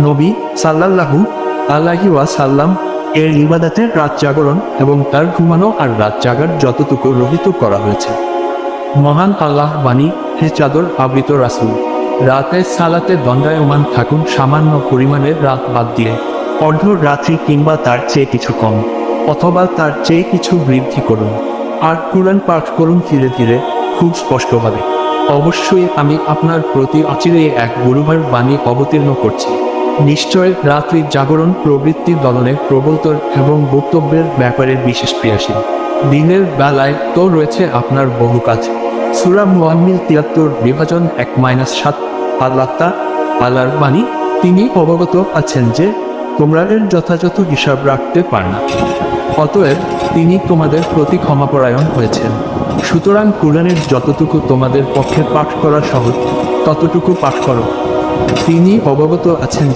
নবী সাল্লাল্লাহু আলাইহি ওয়াসাল্লাম এর ইবাদতের রাত জাগরণ এবং তার ঘুমানো আর রাত জাগার যতটুকু রহিত করা হয়েছে। মহান আল্লাহ বাণী, হে চাদর আবৃত রাসূল, রাতে সালাতে দণ্ডায়মান থাকুন সামান্য পরিমাণের রাত বাদ দিয়ে, অর্ধ রাত্রি কিংবা তার চেয়ে কিছু কম, অথবা তার চেয়ে কিছু বৃদ্ধি করুন। আর কুরআন পাঠ করুন ধীরে ধীরে, খুব স্পষ্টভাবে। অবশ্যই আমি আপনার প্রতি অচিরেই এক গুরুভার বাণী অবতীর্ণ করছি। নিশ্চয় রাত্রি জাগরণ প্রবৃত্তি দলনের প্রবলতর এবং বক্তব্যের ব্যাপারে বিশেষ ক্রিয়াশীল। দিনের বেলায় তো রয়েছে আপনার বহু কাজ। সূরা মুআম্মিল 73:1-7। আল্লাহর বাণী, তিনি অবগত আছেন যে তোমরা এর যথাযথ হিসাব রাখতে পার না, অতএব তিনি তোমাদের প্রতি ক্ষমাপরায়ণ হয়েছেন। সুতরাং কুরআনের যতটুকু তোমাদের পক্ষে পাঠ করা সহজ ততটুকু পাঠ করো। তিনি অবগত আছেন